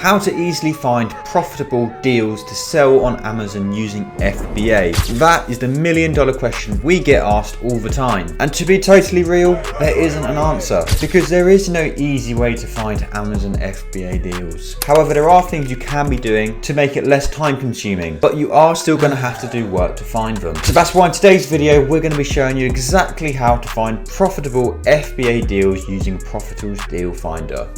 How to easily find profitable deals to sell on Amazon using FBA. That is the $1 million question we get asked all the time. And to be totally real, there isn't an answer because there is no easy way to find Amazon FBA deals. However, there are things you can be doing to make it less time consuming, but you are still going to have to do work to find them. So that's why in today's video, we're going to be showing you exactly how to find profitable FBA deals using Profitl's DealFinder.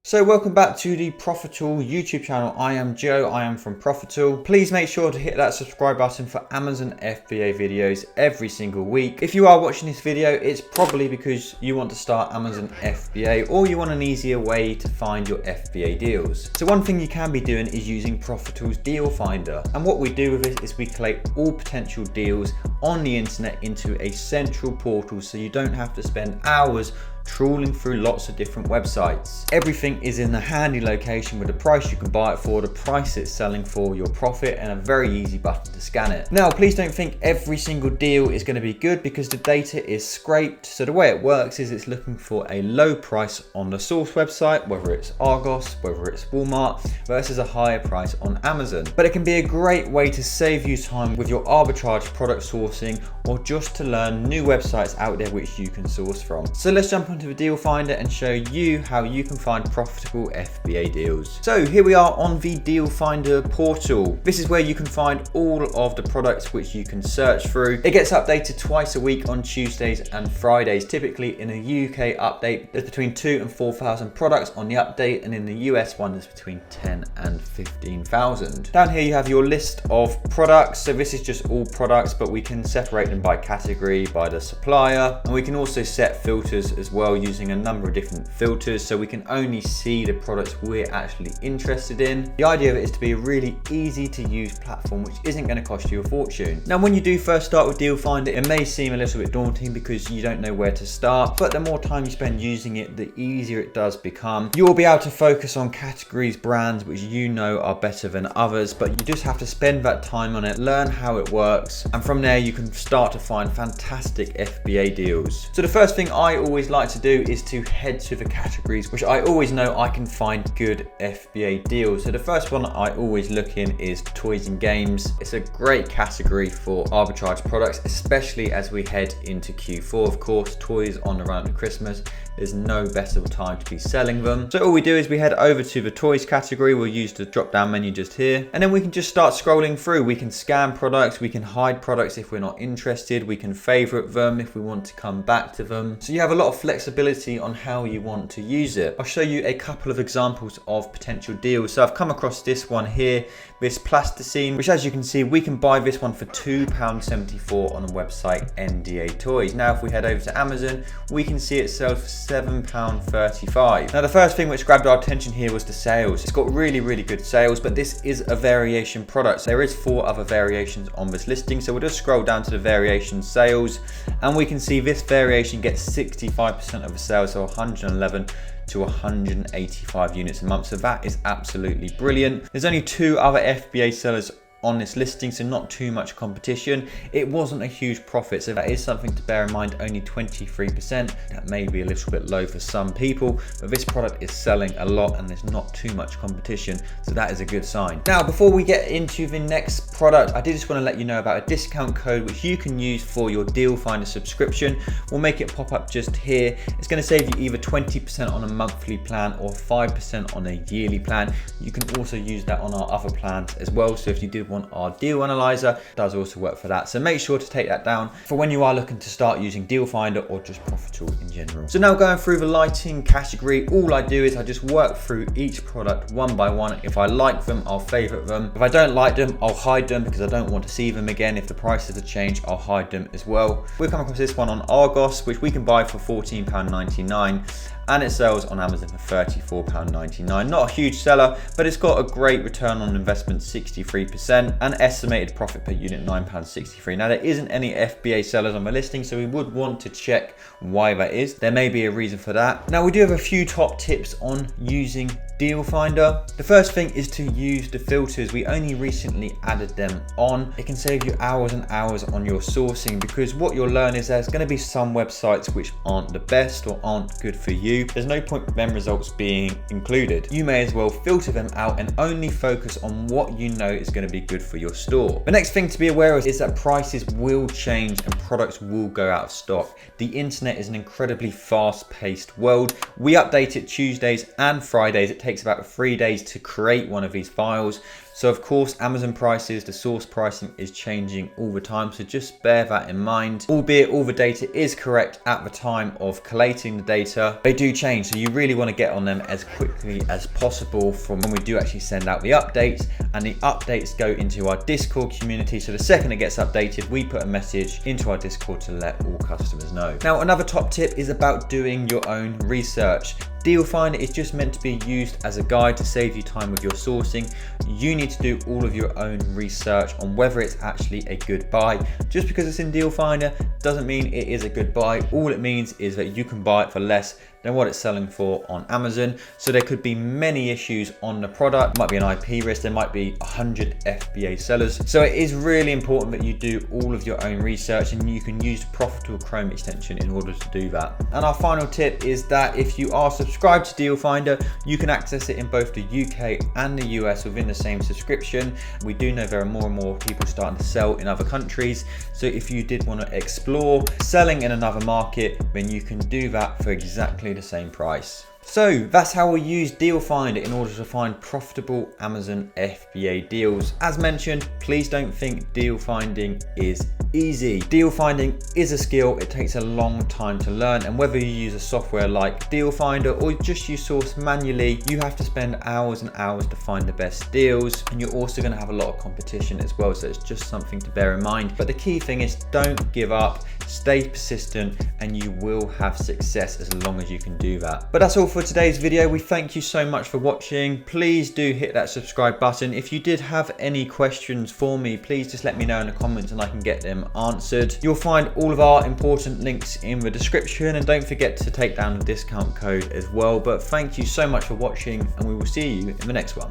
So welcome back to the Profitl YouTube channel. I am Joe, I am from Profitl. Please make sure to hit that subscribe button for Amazon FBA videos every single week. If you are watching this video, it's probably because you want to start Amazon FBA or you want an easier way to find your FBA deals. So one thing you can be doing is using Profitl's DealFinder. And what we do with it is we collate all potential deals on the internet into a central portal so you don't have to spend hours trawling through lots of different websites. Everything is in a handy location with the price you can buy it for, the price it's selling for, your profit, and a very easy button to scan it. Now, please don't think every single deal is going to be good because the data is scraped. So the way it works is it's looking for a low price on the source website, whether it's Argos, whether it's Walmart, versus a higher price on Amazon. But it can be a great way to save you time with your arbitrage product sourcing or just to learn new websites out there which you can source from. So let's jump into the DealFinder and show you how you can find profitable FBA deals. So here we are on the DealFinder portal. This is where you can find all of the products which you can search through. It gets updated twice a week on Tuesdays and Fridays. Typically in a UK update, there's between 2,000 and 4,000 products on the update, and in the US one, there's between 10 and 15,000. Down here you have your list of products. So this is just all products, but we can separate them by category, by the supplier, and we can also set filters as well using a number of different filters so we can only see the products we're actually interested in. The idea of it is to be a really easy to use platform which isn't going to cost you a fortune. Now when you do first start with DealFinder, it may seem a little bit daunting because you don't know where to start, but the more time you spend using it, the easier it does become. You'll be able to focus on categories, brands which you know are better than others, but you just have to spend that time on it, learn how it works, and from there you can start to find fantastic FBA deals. So the first thing I always like to do is to head to the categories which I always know I can find good FBA deals. So the first one I always look in is toys and games. It's a great category for arbitrage products, especially as we head into Q4. Of course, toys on the run to Christmas. There's no better time to be selling them. So all we do is we head over to the toys category. We'll use the drop down menu just here, and then we can just start scrolling through. We can scan products, we can hide products if we're not interested, we can favorite them if we want to come back to them. So you have a lot of flexibility on how you want to use it. I'll show you a couple of examples of potential deals. So I've come across this one here, this plasticine, which as you can see, we can buy this one for £2.74 on the website NDA Toys. Now if we head over to Amazon, we can see it sells for £7.35. Now the first thing which grabbed our attention here was the sales. It's got really good sales, but this is a variation product. So there is 4 other variations on this listing. So we'll just scroll down to the variation sales, and we can see this variation gets 65% of the sales, so 111 to 185 units a month. So that is absolutely brilliant. There's only 2 other FBA sellers on this listing, so not too much competition. It wasn't a huge profit, so that is something to bear in mind. Only 23%. That may be a little bit low for some people, but this product is selling a lot and there's not too much competition, so that is a good sign. Now before we get into the next product, I did just want to let you know about a discount code which you can use for your DealFinder subscription. We'll make it pop up just here. It's going to save you either 20% on a monthly plan or 5% on a yearly plan. You can also use that on our other plans as well. So if you do want our deal analyzer, it does also work for that. So make sure to take that down for when you are looking to start using DealFinder or just Profitl in general. So now going through the lighting category, all I do is I just work through each product one by one. If I like them, I'll favorite them. If I don't like them, I'll hide them because I don't want to see them again. If the prices are changed, I'll hide them as well. We'll come across this one on Argos, which we can buy for £14.99. and it sells on Amazon for £34.99. Not a huge seller, but it's got a great return on investment, 63%, and estimated profit per unit, £9.63. Now, there isn't any FBA sellers on the listing, so we would want to check why that is. There may be a reason for that. Now, we do have a few top tips on using DealFinder. The first thing is to use the filters. We only recently added them on. It can save you hours and hours on your sourcing, because what you'll learn is there's going to be some websites which aren't the best or aren't good for you. There's no point with them results being included. You may as well filter them out and only focus on what you know is going to be good for your store. The next thing to be aware of is that prices will change and products will go out of stock. The internet is an incredibly fast-paced world. We update it Tuesdays and Fridays. It takes about 3 days to create one of these files. So of course, Amazon prices, the source pricing is changing all the time. So just bear that in mind. Albeit all the data is correct at the time of collating the data, they do change. So you really want to get on them as quickly as possible from when we do actually send out the updates, and the updates go into our Discord community. So the second it gets updated, we put a message into our Discord to let all customers know. Now, another top tip is about doing your own research. DealFinder is just meant to be used as a guide to save you time with your sourcing. You need to do all of your own research on whether it's actually a good buy. Just because it's in DealFinder doesn't mean it is a good buy. All it means is that you can buy it for less than what it's selling for on Amazon. So there could be many issues on the product. It might be an IP risk, there might be 100 FBA sellers. So it is really important that you do all of your own research, and you can use the Profitl Chrome extension in order to do that. And our final tip is that if you are subscribed to DealFinder, you can access it in both the UK and the US within the same subscription. We do know there are more and more people starting to sell in other countries. So if you did want to explore selling in another market, then you can do that for exactly the same price. So that's how we use DealFinder in order to find profitable Amazon FBA deals. As mentioned, please don't think deal finding is easy. Deal finding is a skill. It takes a long time to learn, and whether you use a software like DealFinder or just you source manually, you have to spend hours and hours to find the best deals, and you're also going to have a lot of competition as well. So it's just something to bear in mind. But the key thing is don't give up, stay persistent, and you will have success as long as you can do that. But that's all for today's video. We thank you so much for watching. Please do hit that subscribe button. If you did have any questions for me, please just let me know in the comments and I can get them answered. You'll find all of our important links in the description, and don't forget to take down the discount code as well. But thank you so much for watching, and we will see you in the next one.